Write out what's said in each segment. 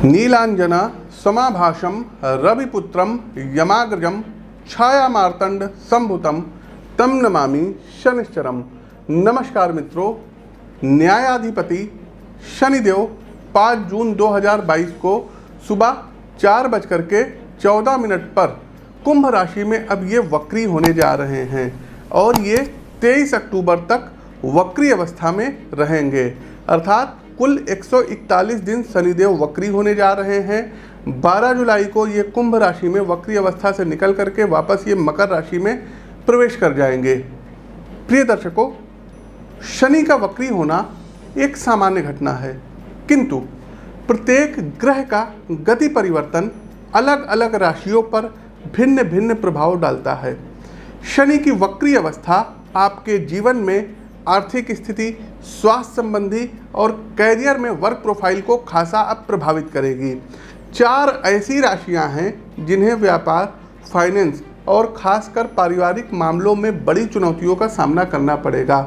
नीलांजना समाभाषम रविपुत्रम यमाग्रजम छायामार्तंड संभुतम तम नमामि शनिश्चरम। नमस्कार मित्रों, न्यायाधिपति शनिदेव 5 जून 2022 को सुबह 4:14 पर कुंभ राशि में अब ये वक्री होने जा रहे हैं और ये 23 अक्टूबर तक वक्री अवस्था में रहेंगे। अर्थात कुल 141 दिन शनिदेव वक्री होने जा रहे हैं। 12 जुलाई को ये कुंभ राशि में वक्री अवस्था से निकल करके वापस ये मकर राशि में प्रवेश कर जाएंगे। प्रिय दर्शकों, शनि का वक्री होना एक सामान्य घटना है, किंतु प्रत्येक ग्रह का गति परिवर्तन अलग अलग राशियों पर भिन्न भिन्न प्रभाव डालता है। शनि की वक्री अवस्था आपके जीवन में आर्थिक स्थिति, स्वास्थ्य संबंधी और कैरियर में वर्क प्रोफाइल को खासा अब प्रभावित करेगी। 4 ऐसी राशियां हैं जिन्हें व्यापार, फाइनेंस और खासकर पारिवारिक मामलों में बड़ी चुनौतियों का सामना करना पड़ेगा।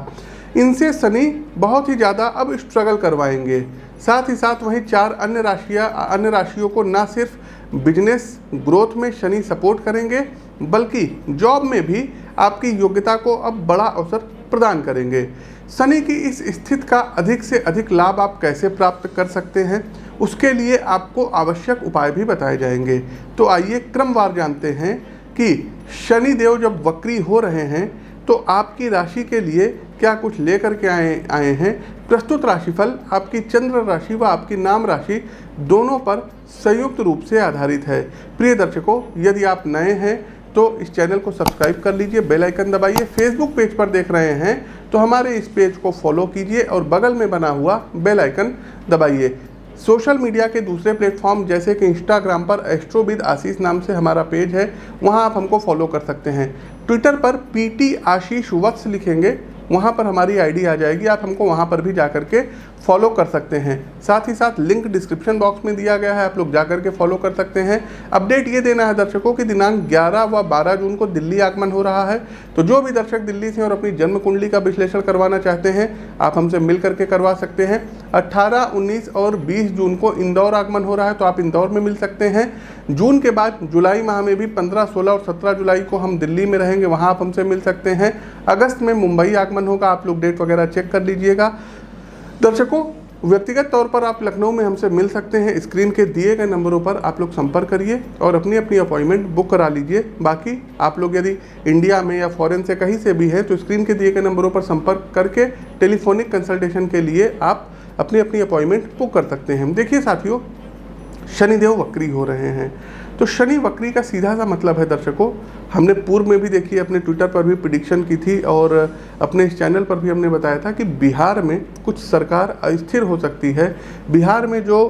इनसे शनि बहुत ही ज़्यादा अब स्ट्रगल करवाएंगे। साथ ही साथ वहीं 4 अन्य राशियों को न सिर्फ बिजनेस ग्रोथ में शनि सपोर्ट करेंगे, बल्कि जॉब में भी आपकी योग्यता को अब बड़ा अवसर प्रदान करेंगे। शनि की इस स्थिति का अधिक से अधिक लाभ आप कैसे प्राप्त कर सकते हैं, उसके लिए आपको आवश्यक उपाय भी बताए जाएंगे। तो आइए क्रमवार जानते हैं कि शनि देव जब वक्री हो रहे हैं तो आपकी राशि के लिए क्या कुछ लेकर के आए हैं। प्रस्तुत राशिफल आपकी चंद्र राशि व आपकी नाम राशि दोनों पर संयुक्त रूप से आधारित है। प्रिय दर्शकों, यदि आप नए हैं तो इस चैनल को सब्सक्राइब कर लीजिए, बेल आइकन दबाइए। फेसबुक पेज पर देख रहे हैं तो हमारे इस पेज को फॉलो कीजिए और बगल में बना हुआ बेल आइकन दबाइए। सोशल मीडिया के दूसरे प्लेटफॉर्म जैसे कि इंस्टाग्राम पर एस्ट्रोविद आशीष नाम से हमारा पेज है, वहां आप हमको फॉलो कर सकते हैं। ट्विटर पर PT आशीष वत्स लिखेंगे, वहाँ पर हमारी आईडी आ जाएगी, आप हमको वहाँ पर भी जाकर के फॉलो कर सकते हैं। साथ ही साथ लिंक डिस्क्रिप्शन बॉक्स में दिया गया है, आप लोग जाकर के फॉलो कर सकते हैं। अपडेट ये देना है दर्शकों कि दिनांक 11 व 12 जून को दिल्ली आगमन हो रहा है, तो जो भी दर्शक दिल्ली से और अपनी जन्म कुंडली का विश्लेषण करवाना चाहते हैं आप हमसे मिल करके करवा सकते हैं। 18, 19 और 20 जून को इंदौर आगमन हो रहा है, तो आप इंदौर में मिल सकते हैं। जून के बाद जुलाई माह में भी 15, 16 और 17 जुलाई को हम दिल्ली में रहेंगे, वहाँ आप हमसे मिल सकते हैं। अगस्त में मुंबई आगमन होगा, आप लोग डेट वगैरह चेक कर लीजिएगा। दर्शकों, व्यक्तिगत तौर पर आप लखनऊ में हमसे मिल सकते हैं। स्क्रीन के दिए गए नंबरों पर आप लोग संपर्क करिए और अपनी अपनी अपॉइंटमेंट बुक करा लीजिए। बाकी आप लोग यदि इंडिया में या फॉरेन से कहीं से भी हैं तो स्क्रीन के दिए गए नंबरों पर संपर्क करके टेलीफोनिक कंसल्टेशन के लिए आप अपनी अपनी अपॉइंटमेंट बुक कर सकते हैं। देखिए साथियों, शनिदेव वक्री हो रहे हैं, तो शनि वक्री का सीधा सा मतलब है दर्शकों, हमने पूर्व में भी देखिए अपने ट्विटर पर भी प्रेडिक्शन की थी और अपने इस चैनल पर भी हमने बताया था कि बिहार में कुछ सरकार अस्थिर हो सकती है। बिहार में जो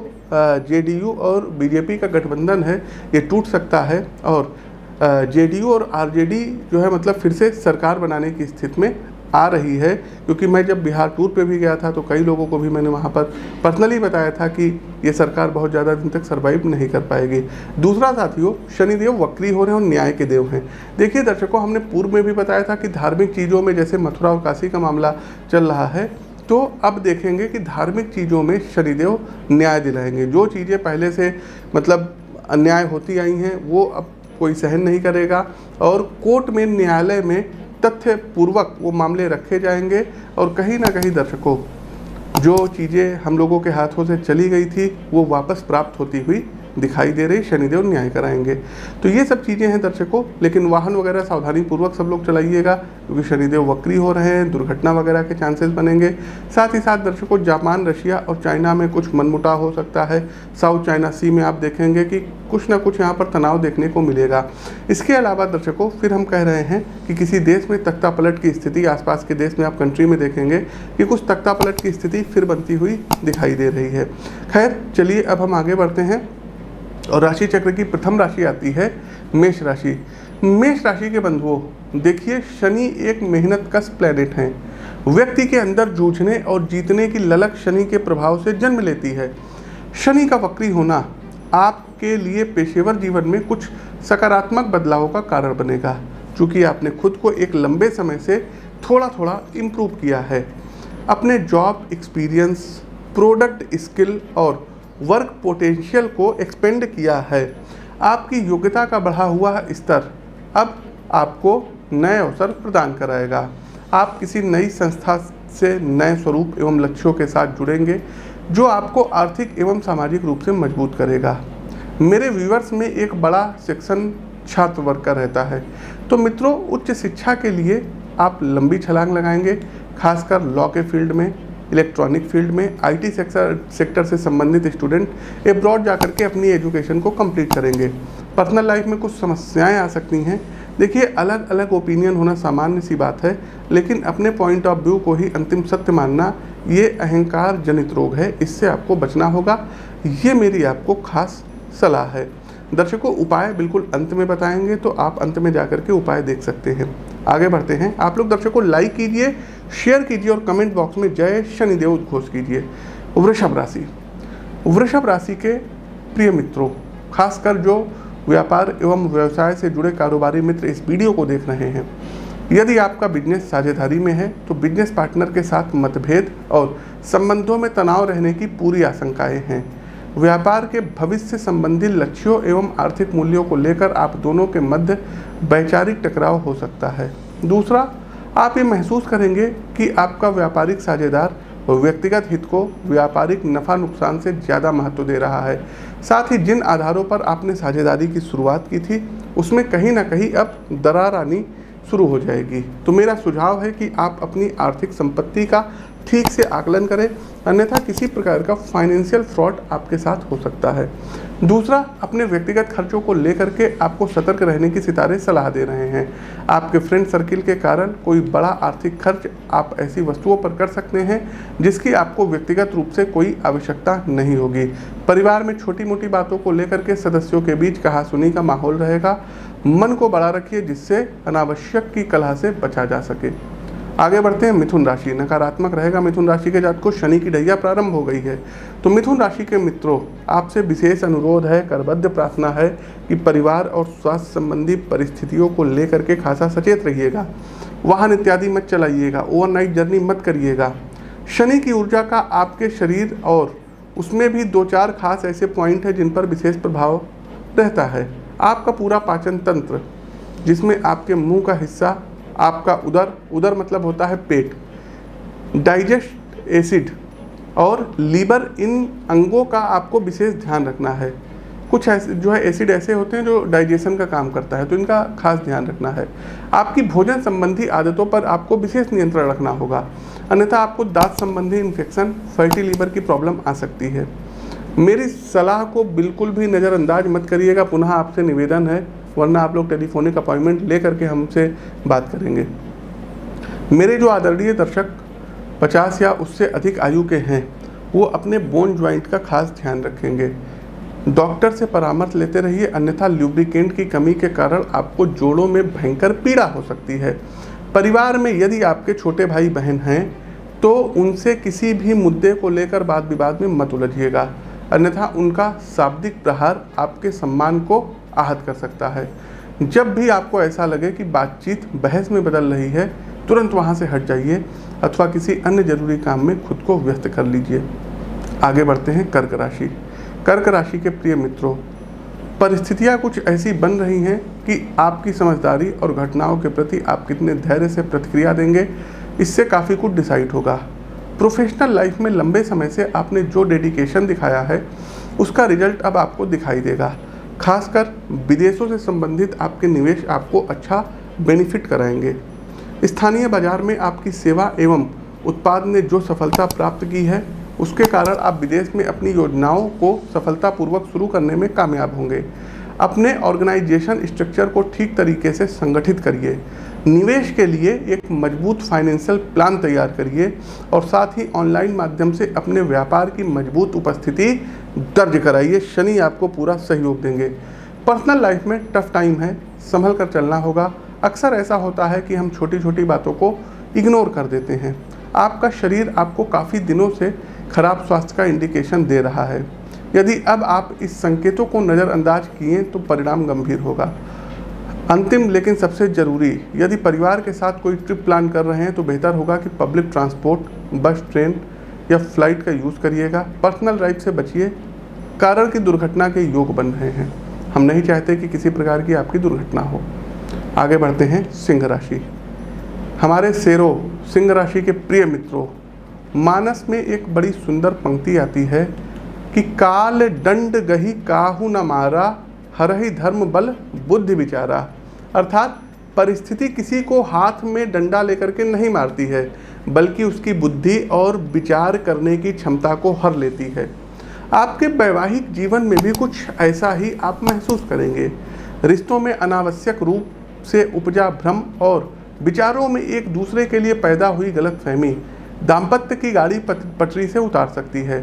JDU और BJP का गठबंधन है ये टूट सकता है और JDU और RJD जो है मतलब फिर से सरकार बनाने की स्थिति में आ रही है। क्योंकि मैं जब बिहार टूर पे भी गया था तो कई लोगों को भी मैंने वहाँ पर पर्सनली बताया था कि ये सरकार बहुत ज़्यादा दिन तक सर्वाइव नहीं कर पाएगी। दूसरा साथियों, शनिदेव वक्री हो रहे हैं और न्याय के देव हैं। देखिए दर्शकों, हमने पूर्व में भी बताया था कि धार्मिक चीज़ों में जैसे मथुरा और काशी का मामला चल रहा है, तो अब देखेंगे कि धार्मिक चीज़ों में शनिदेव न्याय दिलाएंगे। जो चीज़ें पहले से मतलब अन्याय होती आई हैं वो अब कोई सहन नहीं करेगा और कोर्ट में, न्यायालय में तथ्य पूर्वक वो मामले रखे जाएंगे और कहीं ना कहीं दर्शकों जो चीज़ें हम लोगों के हाथों से चली गई थी वो वापस प्राप्त होती हुई दिखाई दे रही। शनिदेव न्याय कराएंगे। तो ये सब चीज़ें हैं दर्शकों, लेकिन वाहन वगैरह सावधानी पूर्वक सब लोग चलाइएगा क्योंकि शनिदेव वक्री हो रहे हैं, दुर्घटना वगैरह के चांसेस बनेंगे। साथ ही साथ दर्शकों, जापान, रशिया और चाइना में कुछ मनमुटाव हो सकता है। साउथ चाइना सी में आप देखेंगे कि कुछ ना कुछ यहाँ पर तनाव देखने को मिलेगा। इसके अलावा दर्शकों, फिर हम कह रहे हैं कि किसी देश में तख्ता पलट की स्थिति, आसपास के देश में आप कंट्री में देखेंगे कि कुछ तख्ता पलट की स्थिति फिर बनती हुई दिखाई दे रही है। खैर चलिए, अब हम आगे बढ़ते हैं और राशि चक्र की प्रथम राशि आती है मेष राशि। मेष राशि के बंधुओं, देखिए शनि एक मेहनतकश प्लैनेट हैं। व्यक्ति के अंदर जूझने और जीतने की ललक शनि के प्रभाव से जन्म लेती है। शनि का वक्री होना आपके लिए पेशेवर जीवन में कुछ सकारात्मक बदलावों का कारण बनेगा, क्योंकि आपने खुद को एक लंबे समय से थोड़ा थोड़ा इम्प्रूव किया है। अपने जॉब एक्सपीरियंस, प्रोडक्ट स्किल और वर्क पोटेंशियल को एक्सपेंड किया है। आपकी योग्यता का बढ़ा हुआ स्तर अब आपको नए अवसर प्रदान कराएगा। आप किसी नई संस्था से नए स्वरूप एवं लक्ष्यों के साथ जुड़ेंगे जो आपको आर्थिक एवं सामाजिक रूप से मजबूत करेगा। मेरे व्यूअर्स में एक बड़ा सेक्शन छात्र वर्ग का रहता है, तो मित्रों उच्च शिक्षा के लिए आप लंबी छलांग लगाएंगे, खासकर लॉ के फील्ड में, इलेक्ट्रॉनिक फील्ड में, आईटी सेक्टर से संबंधित स्टूडेंट एब्रॉड जाकर के अपनी एजुकेशन को कंप्लीट करेंगे। पर्सनल लाइफ में कुछ समस्याएं आ सकती हैं। देखिए, अलग अलग ओपिनियन होना सामान्य सी बात है, लेकिन अपने पॉइंट ऑफ व्यू को ही अंतिम सत्य मानना ये अहंकार जनित रोग है, इससे आपको बचना होगा। ये मेरी आपको खास सलाह है। दर्शकों, उपाय बिल्कुल अंत में बताएंगे, तो आप अंत में जाकर के उपाय देख सकते हैं। आगे बढ़ते हैं। आप लोग दर्शकों लाइक कीजिए, शेयर कीजिए और कमेंट बॉक्स में जय शनिदेव उद्घोष कीजिए। वृषभ राशि। वृषभ राशि के प्रिय मित्रों, खासकर जो व्यापार एवं व्यवसाय से जुड़े कारोबारी मित्र इस वीडियो को देख रहे हैं, यदि आपका बिजनेस साझेदारी में है तो बिजनेस पार्टनर के साथ मतभेद और संबंधों में तनाव रहने की पूरी आशंकाएं हैं। व्यापार के भविष्य संबंधी लक्ष्यों एवं आर्थिक मूल्यों को लेकर आप दोनों के मध्य वैचारिक टकराव हो सकता है। दूसरा, आप ये महसूस करेंगे कि आपका व्यापारिक साझेदार व्यक्तिगत हित को व्यापारिक नफा नुकसान से ज़्यादा महत्व दे रहा है। साथ ही जिन आधारों पर आपने साझेदारी की शुरुआत की थी उसमें कहीं ना कहीं अब दरार आनी शुरू हो जाएगी। तो मेरा सुझाव है कि आप अपनी आर्थिक संपत्ति का ठीक से आकलन करें, अन्यथा किसी प्रकार का फाइनेंशियल फ्रॉड आपके साथ हो सकता है। दूसरा, अपने व्यक्तिगत खर्चों को लेकर के आपको सतर्क रहने की सितारे सलाह दे रहे हैं। आपके फ्रेंड सर्किल के कारण कोई बड़ा आर्थिक खर्च आप ऐसी वस्तुओं पर कर सकते हैं जिसकी आपको व्यक्तिगत रूप से कोई आवश्यकता नहीं होगी। परिवार में छोटी मोटी बातों को लेकर के सदस्यों के बीच कहासुनी का माहौल रहेगा। मन को बड़ा रखिए जिससे अनावश्यक की कलह से बचा जा सके। आगे बढ़ते हैं। मिथुन राशि नकारात्मक रहेगा। मिथुन राशि के जातकों शनि की ढैया प्रारंभ हो गई है, तो मिथुन राशि के मित्रों आपसे विशेष अनुरोध है, करबद्ध प्रार्थना है कि परिवार और स्वास्थ्य संबंधी परिस्थितियों को लेकर के खासा सचेत रहिएगा। वाहन इत्यादि मत चलाइएगा, ओवरनाइट जर्नी मत करिएगा। शनि की ऊर्जा का आपके शरीर और उसमें भी 2-4 खास ऐसे पॉइंट हैं जिन पर विशेष प्रभाव रहता है। आपका पूरा पाचन तंत्र, जिसमें आपके मुंह का हिस्सा, आपका उदर मतलब होता है पेट, डाइजेस्ट एसिड और लीवर, इन अंगों का आपको विशेष ध्यान रखना है। कुछ ऐसे जो है एसिड ऐसे होते हैं जो डाइजेशन का काम करता है, तो इनका खास ध्यान रखना है। आपकी भोजन संबंधी आदतों पर आपको विशेष नियंत्रण रखना होगा, अन्यथा आपको दांत संबंधी इन्फेक्शन, फैटी लीवर की प्रॉब्लम आ सकती है। मेरी सलाह को बिल्कुल भी नज़रअंदाज मत करिएगा, पुनः आपसे निवेदन है, वरना आप लोग टेलीफोनिक अपॉइंटमेंट ले करके हमसे बात करेंगे। मेरे जो आदरणीय दर्शक 50 या उससे अधिक आयु के हैं वो अपने बोन ज्वाइंट का खास ध्यान रखेंगे। डॉक्टर से परामर्श लेते रहिए, अन्यथा ल्यूब्रिकेंट की कमी के कारण आपको जोड़ों में भयंकर पीड़ा हो सकती है। परिवार में यदि आपके छोटे भाई बहन हैं तो उनसे किसी भी मुद्दे को लेकर वाद विवाद में मत उलझिएगा, अन्यथा उनका शाब्दिक प्रहार आपके सम्मान को आहत कर सकता है। जब भी आपको ऐसा लगे कि बातचीत बहस में बदल रही है, तुरंत वहां से हट जाइए अथवा किसी अन्य जरूरी काम में खुद को व्यस्त कर लीजिए। आगे बढ़ते हैं। कर्क राशि। कर्क राशि के प्रिय मित्रों, परिस्थितियां कुछ ऐसी बन रही हैं कि आपकी समझदारी और घटनाओं के प्रति आप कितने धैर्य से प्रतिक्रिया देंगे, इससे काफ़ी कुछ डिसाइड होगा। प्रोफेशनल लाइफ में लंबे समय से आपने जो डेडिकेशन दिखाया है उसका रिजल्ट अब आपको दिखाई देगा। खासकर विदेशों से संबंधित आपके निवेश आपको अच्छा बेनिफिट कराएंगे। स्थानीय बाजार में आपकी सेवा एवं उत्पाद ने जो सफलता प्राप्त की है उसके कारण आप विदेश में अपनी योजनाओं को सफलतापूर्वक शुरू करने में कामयाब होंगे। अपने ऑर्गेनाइजेशन स्ट्रक्चर को ठीक तरीके से संगठित करिए। निवेश के लिए एक मजबूत फाइनेंशियल प्लान तैयार करिए और साथ ही ऑनलाइन माध्यम से अपने व्यापार की मजबूत उपस्थिति दर्ज कराइए। शनि आपको पूरा सहयोग देंगे। पर्सनल लाइफ में टफ टाइम है, संभल कर चलना होगा। अक्सर ऐसा होता है कि हम छोटी छोटी बातों को इग्नोर कर देते हैं। आपका शरीर आपको काफ़ी दिनों से खराब स्वास्थ्य का इंडिकेशन दे रहा है। यदि अब आप इस संकेतों को नज़रअंदाज किए तो परिणाम गंभीर होगा। अंतिम लेकिन सबसे ज़रूरी, यदि परिवार के साथ कोई ट्रिप प्लान कर रहे हैं तो बेहतर होगा कि पब्लिक ट्रांसपोर्ट, बस, ट्रेन या फ्लाइट का यूज़ करिएगा। पर्सनल ड्राइव से बचिए, कारण की दुर्घटना के योग बन रहे हैं। हम नहीं चाहते कि किसी प्रकार की आपकी दुर्घटना हो। आगे बढ़ते हैं सिंह राशि। हमारे शेरों, सिंह राशि के प्रिय मित्रों, मानस में एक बड़ी सुंदर पंक्ति आती है कि काल दंड गही काहू न मारा, हरहि धर्म बल बुद्धि विचारा। अर्थात परिस्थिति किसी को हाथ में डंडा लेकर के नहीं मारती है, बल्कि उसकी बुद्धि और विचार करने की क्षमता को हर लेती है। आपके वैवाहिक जीवन में भी कुछ ऐसा ही आप महसूस करेंगे। रिश्तों में अनावश्यक रूप से उपजा भ्रम और विचारों में एक दूसरे के लिए पैदा हुई गलतफहमी दाम्पत्य की गाड़ी पटरी से उतार सकती है।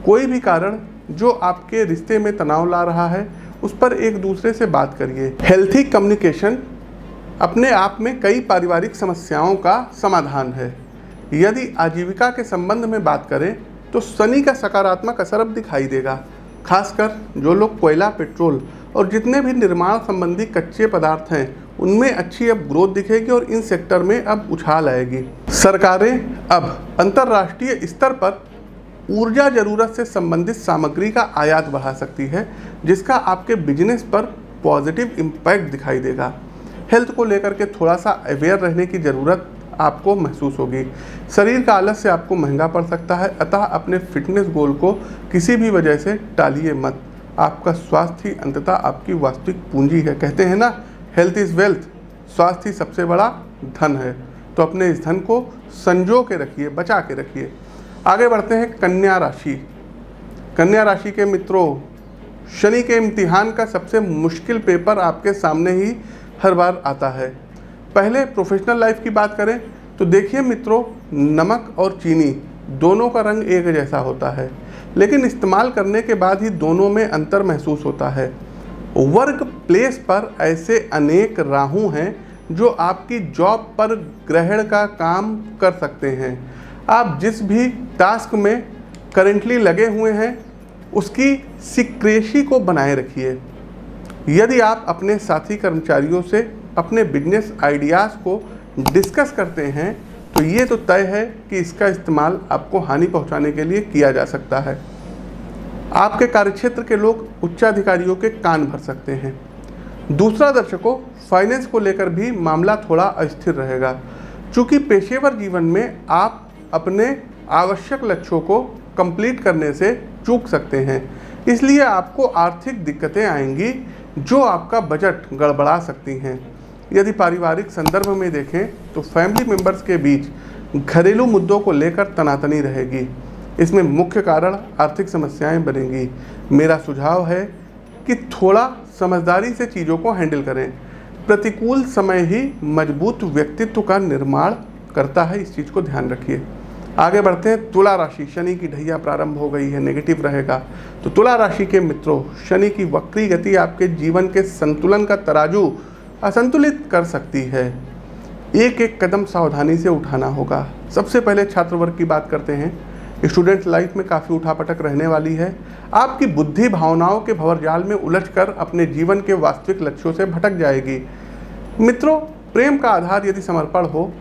कोई भी कारण जो आपके रिश्ते में तनाव ला रहा है, उस पर एक दूसरे से बात करिए। हेल्थी कम्युनिकेशन अपने आप में कई पारिवारिक समस्याओं का समाधान है। यदि आजीविका के संबंध में बात करें तो शनि का सकारात्मक असर अब दिखाई देगा। खासकर जो लोग कोयला, पेट्रोल और जितने भी निर्माण संबंधी कच्चे पदार्थ हैं, उनमें अच्छी अब ग्रोथ दिखेगी और इन सेक्टर में अब उछाल आएगी। सरकारें अब अंतर्राष्ट्रीय स्तर पर ऊर्जा जरूरत से संबंधित सामग्री का आयात बढ़ा सकती है, जिसका आपके बिजनेस पर पॉजिटिव इम्पैक्ट दिखाई देगा। हेल्थ को लेकर के थोड़ा सा अवेयर रहने की ज़रूरत आपको महसूस होगी। शरीर का आलस्य आपको महंगा पड़ सकता है, अतः अपने फिटनेस गोल को किसी भी वजह से टालिए मत। आपका स्वास्थ्य ही अंततः आपकी वास्तविक पूंजी है। कहते हैं ना, हेल्थ इज़ वेल्थ, स्वास्थ्य ही सबसे बड़ा धन है। तो अपने इस धन को संजो के रखिए, बचा के रखिए। आगे बढ़ते हैं कन्या राशि। कन्या राशि के मित्रों, शनि के इम्तिहान का सबसे मुश्किल पेपर आपके सामने ही हर बार आता है। पहले प्रोफेशनल लाइफ की बात करें तो देखिए मित्रों, नमक और चीनी दोनों का रंग एक जैसा होता है, लेकिन इस्तेमाल करने के बाद ही दोनों में अंतर महसूस होता है। वर्क प्लेस पर ऐसे अनेक राहु हैं जो आपकी जॉब पर ग्रहण का काम कर सकते हैं। आप जिस भी टास्क में करेंटली लगे हुए हैं, उसकी सीक्रेसी को बनाए रखिए। यदि आप अपने साथी कर्मचारियों से अपने बिजनेस आइडियाज़ को डिस्कस करते हैं, तो ये तो तय है कि इसका इस्तेमाल आपको हानि पहुंचाने के लिए किया जा सकता है। आपके कार्यक्षेत्र के लोग उच्चाधिकारियों के कान भर सकते हैं। दूसरा दर्शकों, फाइनेंस को लेकर भी मामला थोड़ा अस्थिर रहेगा, क्योंकि पेशेवर जीवन में आप अपने आवश्यक लक्ष्यों को कंप्लीट करने से चूक सकते हैं। इसलिए आपको आर्थिक दिक्कतें आएंगी जो आपका बजट गड़बड़ा सकती हैं। यदि पारिवारिक संदर्भ में देखें तो फैमिली मेंबर्स के बीच घरेलू मुद्दों को लेकर तनातनी रहेगी। इसमें मुख्य कारण आर्थिक समस्याएं बनेंगी। मेरा सुझाव है कि थोड़ा समझदारी से चीज़ों को हैंडल करें। प्रतिकूल समय ही मजबूत व्यक्तित्व का निर्माण करता है, इस चीज़ को ध्यान रखिए। आगे बढ़ते हैं तुला राशि। शनि की ढैया प्रारंभ हो गई है, नेगेटिव रहेगा। तो तुला राशि के मित्रों, शनि की वक्री गति आपके जीवन के संतुलन का तराजू असंतुलित कर सकती है। एक एक कदम सावधानी से उठाना होगा। सबसे पहले छात्र वर्ग की बात करते हैं। स्टूडेंट लाइफ में काफ़ी उठापटक रहने वाली है। आपकी बुद्धि भावनाओं के भंवरजाल में उलझकर अपने जीवन के वास्तविक लक्ष्यों से भटक जाएगी। मित्रों, प्रेम का आधार यदि समर्पण हो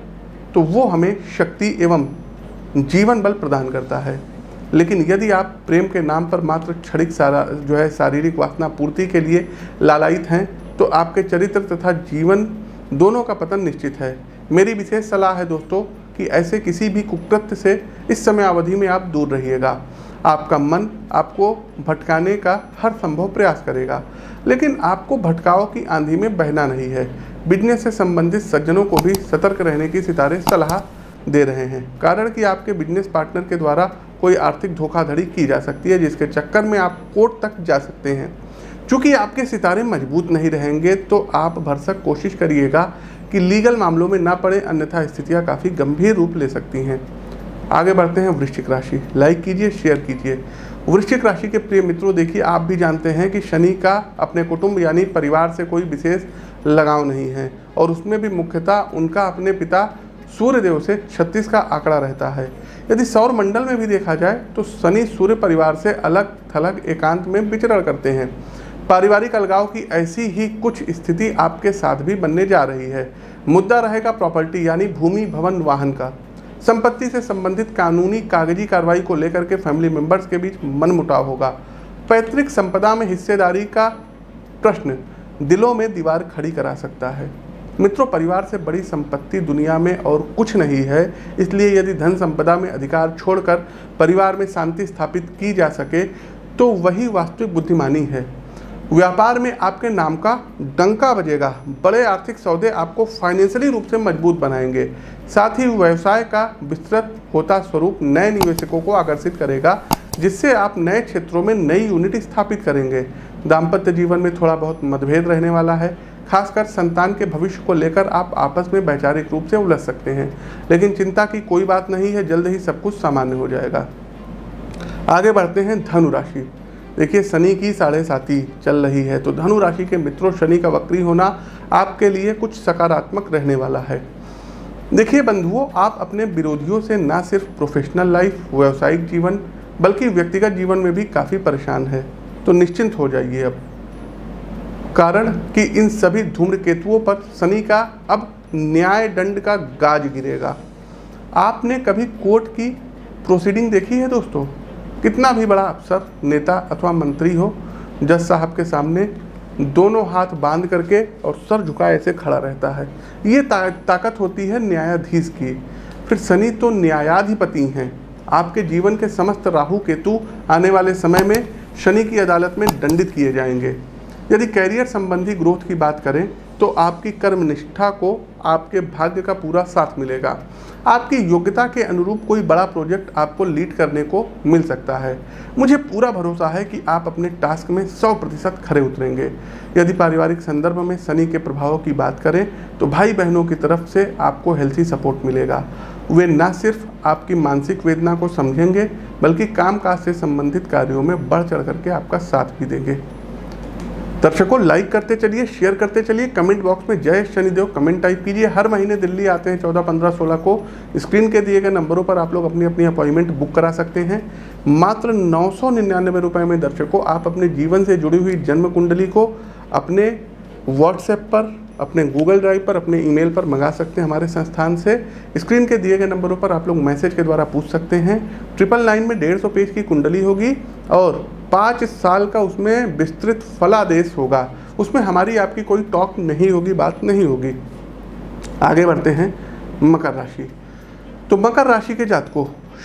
तो वो हमें शक्ति एवं जीवन बल प्रदान करता है, लेकिन यदि आप प्रेम के नाम पर मात्र क्षणिक शारीरिक वासना पूर्ति के लिए लालायित हैं, तो आपके चरित्र तथा जीवन दोनों का पतन निश्चित है। मेरी विशेष सलाह है दोस्तों कि ऐसे किसी भी कुकृत्य से इस समय अवधि में आप दूर रहिएगा। आपका मन आपको भटकाने का हर संभव प्रयास करेगा, लेकिन आपको भटकाव की आंधी में बहना नहीं है। बिजनेस से संबंधित सज्जनों को भी सतर्क रहने की सितारे सलाह दे रहे हैं, कारण कि आपके बिजनेस पार्टनर के द्वारा कोई आर्थिक धोखाधड़ी की जा सकती है, जिसके चक्कर में आप कोर्ट तक जा सकते हैं। चूँकि आपके सितारे मजबूत नहीं रहेंगे, तो आप भरसक कोशिश करिएगा कि लीगल मामलों में ना पड़े, अन्यथा स्थितियाँ काफ़ी गंभीर रूप ले सकती हैं। आगे बढ़ते हैं वृश्चिक राशि। लाइक कीजिए, शेयर कीजिए। वृश्चिक राशि के प्रिय मित्रों, देखिए आप भी जानते हैं कि शनि का अपने कुटुंब यानी परिवार से कोई विशेष लगाव नहीं है, और उसमें भी मुख्यतः उनका अपने पिता सूर्यदेव से 36 का आंकड़ा रहता है। यदि सौर मंडल में भी देखा जाए तो शनि सूर्य परिवार से अलग थलग एकांत में विचरण करते हैं। पारिवारिक अलगाव की ऐसी ही कुछ स्थिति आपके साथ भी बनने जा रही है। मुद्दा रहेगा प्रॉपर्टी यानी भूमि, भवन, वाहन का। संपत्ति से संबंधित कानूनी कागजी कार्रवाई को लेकर के फैमिली मेंबर्स के बीच मनमुटाव होगा। पैतृक संपदा में हिस्सेदारी का प्रश्न दिलों में दीवार खड़ी करा सकता है। मित्रों, परिवार से बड़ी संपत्ति दुनिया में और कुछ नहीं है, इसलिए यदि धन संपदा में अधिकार छोड़कर परिवार में शांति स्थापित की जा सके तो वही वास्तविक बुद्धिमानी है। व्यापार में आपके नाम का डंका बजेगा। बड़े आर्थिक सौदे आपको फाइनेंशियली रूप से मजबूत बनाएंगे। साथ ही व्यवसाय का विस्तृत होता स्वरूप नए निवेशकों को आकर्षित करेगा, जिससे आप नए क्षेत्रों में नई यूनिट स्थापित करेंगे। दाम्पत्य जीवन में थोड़ा बहुत मतभेद रहने वाला है, खासकर संतान के भविष्य को लेकर आप आपस में वैचारिक रूप से उलझ सकते हैं, लेकिन चिंता की कोई बात नहीं है, जल्द ही सब कुछ सामान्य हो जाएगा। आगे बढ़ते हैं धनु राशि। देखिए, शनि की 7.5 चल रही है, तो धनु राशि के मित्रों, शनि का वक्री होना आपके लिए कुछ सकारात्मक रहने वाला है। देखिए बंधुओं, आप अपने विरोधियों से न सिर्फ प्रोफेशनल लाइफ, व्यावसायिक जीवन, बल्कि व्यक्तिगत जीवन में भी काफ़ी परेशान है, तो निश्चिंत हो जाइए अब, कारण कि इन सभी धूम्रकेतुओं पर शनि का अब न्याय दंड का गाज गिरेगा। आपने कभी कोर्ट की प्रोसीडिंग देखी है दोस्तों? कितना भी बड़ा अफसर, नेता अथवा मंत्री हो, जज साहब के सामने दोनों हाथ बांध करके और सर झुकाए ऐसे खड़ा रहता है। ये ताकत होती है न्यायाधीश की। फिर शनि तो न्यायाधिपति हैं। आपके जीवन के समस्त राहु केतु आने वाले समय में शनि की अदालत में दंडित किए जाएंगे। यदि कैरियर संबंधी ग्रोथ की बात करें तो आपकी कर्मनिष्ठा को आपके भाग्य का पूरा साथ मिलेगा। आपकी योग्यता के अनुरूप कोई बड़ा प्रोजेक्ट आपको लीड करने को मिल सकता है। मुझे पूरा भरोसा है कि आप अपने टास्क में 100% खरे उतरेंगे। यदि पारिवारिक संदर्भ में शनि के प्रभावों की बात करें तो भाई बहनों की तरफ से आपको हेल्थी सपोर्ट मिलेगा। वे न सिर्फ आपकी मानसिक वेदना को समझेंगे, बल्कि कामकाज से संबंधित कार्यों में बढ़ चढ़ करके आपका साथ भी देंगे। दर्शकों, लाइक करते चलिए, शेयर करते चलिए, कमेंट बॉक्स में जय शनिदेव कमेंट टाइप कीजिए। हर महीने दिल्ली आते हैं 14, 15, 16 को। स्क्रीन के दिए गए नंबरों पर आप लोग अपनी अपनी अपॉइंटमेंट बुक करा सकते हैं। मात्र 999 रुपये में दर्शकों आप अपने जीवन से जुड़ी हुई जन्म कुंडली को अपने व्हाट्सएप पर, अपने गूगल ड्राइव पर, अपने ईमेल पर मंगा सकते हैं हमारे संस्थान से। स्क्रीन के दिए गए नंबरों पर आप लोग मैसेज के द्वारा पूछ सकते हैं। 999 में 150 पेज की कुंडली होगी और 5 साल का उसमें विस्तृत फलादेश होगा। उसमें हमारी आपकी कोई टॉक नहीं होगी, बात नहीं होगी। आगे बढ़ते हैं मकर राशि। तो मकर राशि के जातकों,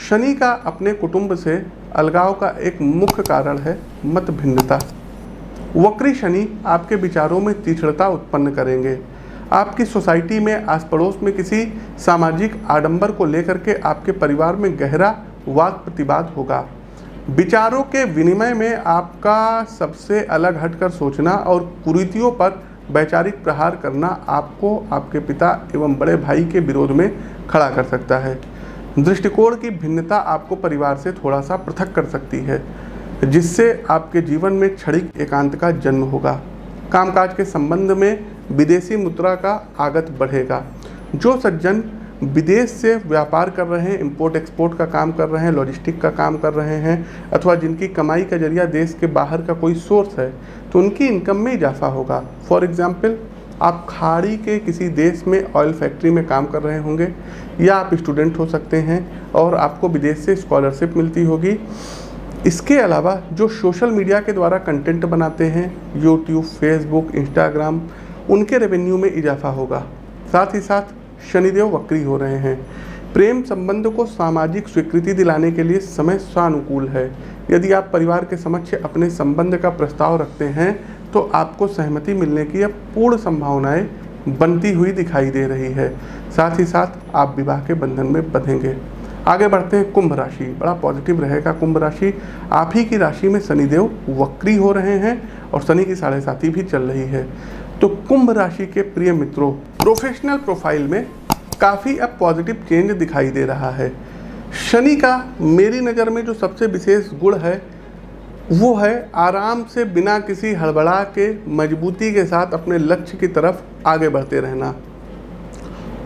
शनि का अपने कुटुंब से अलगाव का एक मुख्य कारण है मत भिन्नता। वक्री शनि आपके विचारों में तीक्ष्णता उत्पन्न करेंगे। आपकी सोसाइटी में, आस पड़ोस में किसी सामाजिक आडंबर को लेकर के आपके परिवार में गहरा वाद प्रतिवाद होगा। विचारों के विनिमय में आपका सबसे अलग हटकर सोचना और कुरीतियों पर वैचारिक प्रहार करना आपको आपके पिता एवं बड़े भाई के विरोध में खड़ा कर सकता है। दृष्टिकोण की भिन्नता आपको परिवार से थोड़ा सा पृथक कर सकती है, जिससे आपके जीवन में क्षणिक एकांत का जन्म होगा। कामकाज के संबंध में विदेशी मुद्रा का आगत बढ़ेगा। जो सज्जन विदेश से व्यापार कर रहे हैं, इंपोर्ट एक्सपोर्ट का काम कर रहे हैं, लॉजिस्टिक का काम कर रहे हैं, अथवा जिनकी कमाई का जरिया देश के बाहर का कोई सोर्स है, तो उनकी इनकम में इजाफा होगा। फॉर एग्जांपल, आप खाड़ी के किसी देश में ऑयल फैक्ट्री में काम कर रहे होंगे, या आप स्टूडेंट हो सकते हैं और आपको विदेश से स्कॉलरशिप मिलती होगी। इसके अलावा जो सोशल मीडिया के द्वारा कंटेंट बनाते हैं, यूट्यूब, फेसबुक, इंस्टाग्राम, उनके रेवेन्यू में इजाफा होगा। साथ ही साथ शनिदेव वक्री हो रहे हैं। प्रेम संबंध को सामाजिक स्वीकृति दिलाने के लिए समय सानुकूल है। यदि आप परिवार के समक्ष अपने संबंध का प्रस्ताव रखते हैं तो आपको सहमति मिलने की अब पूर्ण संभावनाएं बनती हुई दिखाई दे रही है। साथ ही साथ आप विवाह के बंधन में बंधेंगे। आगे बढ़ते हैं कुंभ राशि। बड़ा पॉजिटिव रहेगा कुंभ राशि। आप ही की राशि में शनिदेव वक्री हो रहे हैं और शनि की 7.5 भी चल रही है। तो कुंभ राशि के प्रिय मित्रों, प्रोफेशनल प्रोफाइल में काफ़ी अब पॉजिटिव चेंज दिखाई दे रहा है। शनि का मेरी नज़र में जो सबसे विशेष गुण है वो है आराम से, बिना किसी हड़बड़ा के, मजबूती के साथ अपने लक्ष्य की तरफ आगे बढ़ते रहना।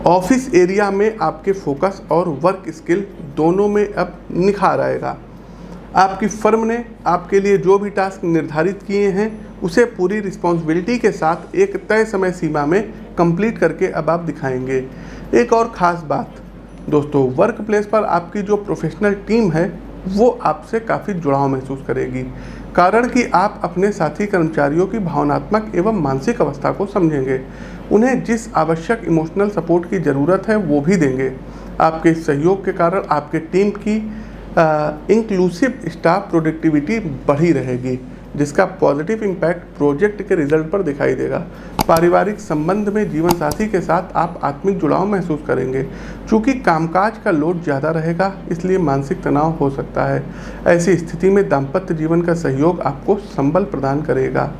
ऑफिस एरिया में आपके फोकस और वर्क स्किल दोनों में अब निखार आएगा। आपकी फर्म ने आपके लिए जो भी टास्क निर्धारित किए हैं उसे पूरी रिस्पॉन्सिबिलिटी के साथ एक तय समय सीमा में कंप्लीट करके अब आप दिखाएंगे। एक और ख़ास बात दोस्तों, वर्क प्लेस पर आपकी जो प्रोफेशनल टीम है वो आपसे काफ़ी जुड़ाव महसूस करेगी, कारण कि आप अपने साथी कर्मचारियों की भावनात्मक एवं मानसिक अवस्था को समझेंगे। उन्हें जिस आवश्यक इमोशनल सपोर्ट की ज़रूरत है वो भी देंगे। आपके इस सहयोग के कारण आपके टीम की इंक्लूसिव स्टाफ प्रोडक्टिविटी बढ़ी रहेगी, जिसका पॉजिटिव इम्पैक्ट प्रोजेक्ट के रिजल्ट पर दिखाई देगा। पारिवारिक संबंध में जीवन साथी के साथ आप आत्मिक जुड़ाव महसूस करेंगे। चूँकि कामकाज का लोड ज़्यादा रहेगा, इसलिए मानसिक तनाव हो सकता है। ऐसी स्थिति में दाम्पत्य जीवन का सहयोग आपको संबल प्रदान करेगा।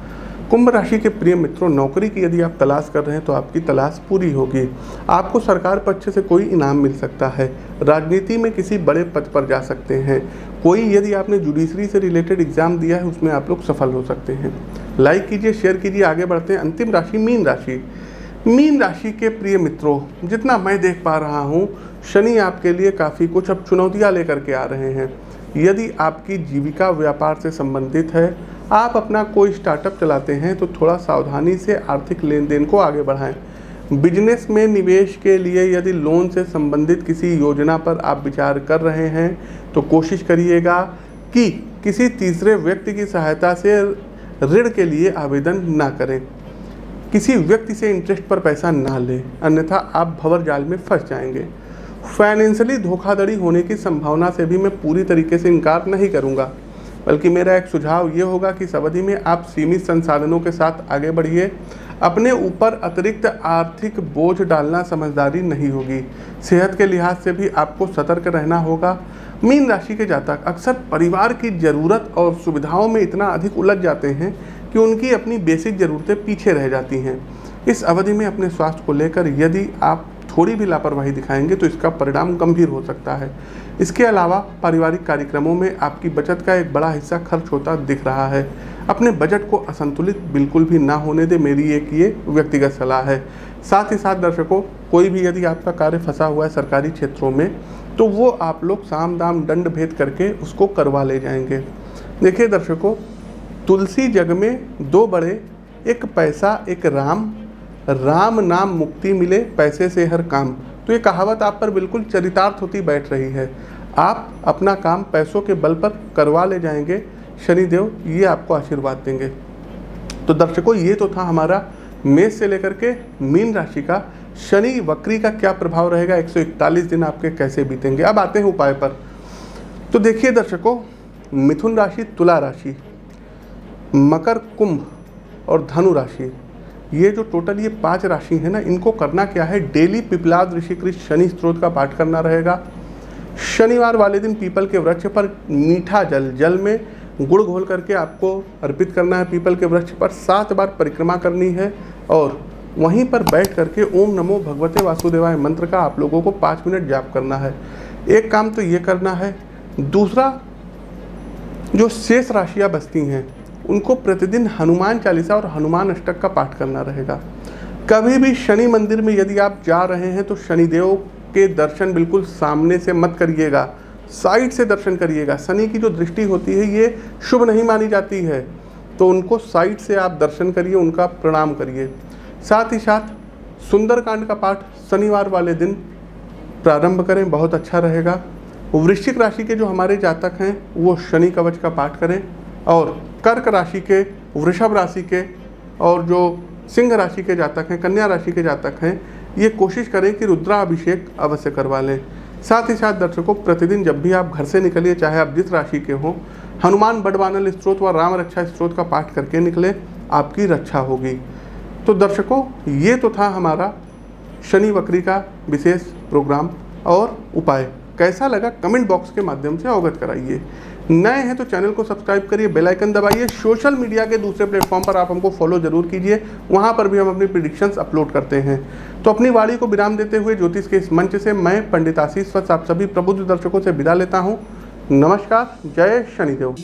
कुंभ राशि के प्रिय मित्रों, नौकरी की यदि आप तलाश कर रहे हैं तो आपकी तलाश पूरी होगी। आपको सरकार पक्ष से कोई इनाम मिल सकता है। राजनीति में किसी बड़े पद पर जा सकते हैं। कोई यदि आपने जुडिशरी से रिलेटेड एग्जाम दिया है उसमें आप लोग सफल हो सकते हैं। लाइक कीजिए, शेयर कीजिए, आगे बढ़ते हैं। अंतिम राशि मीन राशि। मीन राशि के प्रिय मित्रों, जितना मैं देख पा रहा हूँ, शनि आपके लिए काफ़ी कुछ अब चुनौतियाँ लेकर के आ रहे हैं। यदि आपकी जीविका व्यापार से संबंधित है, आप अपना कोई स्टार्टअप चलाते हैं तो थोड़ा सावधानी से आर्थिक लेन देन को आगे बढ़ाएं। बिजनेस में निवेश के लिए यदि लोन से संबंधित किसी योजना पर आप विचार कर रहे हैं तो कोशिश करिएगा कि किसी तीसरे व्यक्ति की सहायता से ऋण के लिए आवेदन ना करें। किसी व्यक्ति से इंटरेस्ट पर पैसा ना लें, अन्यथा आप भंवर जाल में फंस जाएंगे। फाइनेंशियली धोखाधड़ी होने की संभावना से भी मैं पूरी तरीके से इनकार नहीं करूंगा, बल्कि मेरा एक सुझाव ये होगा कि इस अवधि में आप सीमित संसाधनों के साथ आगे बढ़िए। अपने ऊपर अतिरिक्त आर्थिक बोझ डालना समझदारी नहीं होगी। सेहत के लिहाज से भी आपको सतर्क रहना होगा। मीन राशि के जातक अक्सर परिवार की ज़रूरत और सुविधाओं में इतना अधिक उलझ जाते हैं कि उनकी अपनी बेसिक ज़रूरतें पीछे रह जाती हैं। इस अवधि में अपने स्वास्थ्य को लेकर यदि आप थोड़ी भी लापरवाही दिखाएंगे तो इसका परिणाम गंभीर हो सकता है। इसके अलावा पारिवारिक कार्यक्रमों में आपकी बचत का एक बड़ा हिस्सा खर्च होता दिख रहा है। अपने बजट को असंतुलित बिल्कुल भी ना होने दे, मेरी एक ये व्यक्तिगत सलाह है। साथ ही साथ दर्शकों, कोई भी यदि आपका कार्य फंसा हुआ है सरकारी क्षेत्रों में तो वो आप लोग साम दाम दंड भेद करके उसको करवा ले जाएंगे। देखिए दर्शकों, तुलसी जग में दो बड़े, एक पैसा एक राम, राम नाम मुक्ति मिले पैसे से हर काम। तो ये कहावत आप पर बिल्कुल चरितार्थ होती बैठ रही है। आप अपना काम पैसों के बल पर करवा ले जाएंगे, शनिदेव ये आपको आशीर्वाद देंगे। तो दर्शकों, ये तो था हमारा मेष से लेकर के मीन राशि का शनि वक्री का क्या प्रभाव रहेगा, 141 दिन आपके कैसे बीतेंगे। अब आते हैं उपाय पर। तो देखिए दर्शकों, मिथुन राशि, तुला राशि, मकर, कुंभ और धनु राशि, ये जो टोटल ये 5 राशि है ना, इनको करना क्या है, डेली पिपलाद ऋषिकृत शनि स्त्रोत का पाठ करना रहेगा। शनिवार वाले दिन पीपल के वृक्ष पर मीठा जल में गुड़ घोल करके आपको अर्पित करना है। पीपल के वृक्ष पर 7 बार परिक्रमा करनी है और वहीं पर बैठ करके ओम नमो भगवते वासुदेवाय मंत्र का आप लोगों को 5 मिनट जाप करना है। एक काम तो ये करना है। दूसरा, जो शेष राशियाँ बचती हैं उनको प्रतिदिन हनुमान चालीसा और हनुमान अष्टक का पाठ करना रहेगा। कभी भी शनि मंदिर में यदि आप जा रहे हैं तो शनिदेव के दर्शन बिल्कुल सामने से मत करिएगा, साइड से दर्शन करिएगा। शनि की जो दृष्टि होती है ये शुभ नहीं मानी जाती है, तो उनको साइड से आप दर्शन करिए, उनका प्रणाम करिए। साथ ही साथ सुंदरकांड का पाठ शनिवार वाले दिन प्रारंभ करें, बहुत अच्छा रहेगा। वृश्चिक राशि के जो हमारे जातक हैं वो शनि कवच का पाठ करें, और कर्क राशि के, वृषभ राशि के और जो सिंह राशि के जातक हैं, कन्या राशि के जातक हैं, ये कोशिश करें कि रुद्राभिषेक अवश्य करवा लें। साथ ही साथ दर्शकों, प्रतिदिन जब भी आप घर से निकलिए, चाहे आप जिस राशि के हों, हनुमान बड़वानल स्त्रोत व राम रक्षा स्त्रोत का पाठ करके निकले, आपकी रक्षा होगी। तो दर्शकों, ये तो था हमारा शनि वक्री का विशेष प्रोग्राम और उपाय। कैसा लगा कमेंट बॉक्स के माध्यम से अवगत कराइए। नए हैं तो चैनल को सब्सक्राइब करिए, बेल आइकन दबाइए। सोशल मीडिया के दूसरे प्लेटफॉर्म पर आप हमको फॉलो जरूर कीजिए, वहां पर भी हम अपनी प्रेडिक्शंस अपलोड करते हैं। तो अपनी वाणी को विराम देते हुए ज्योतिष के इस मंच से मैं पंडित आशीष वत्स आप सभी प्रबुद्ध दर्शकों से विदा लेता हूं। नमस्कार, जय शनिदेव।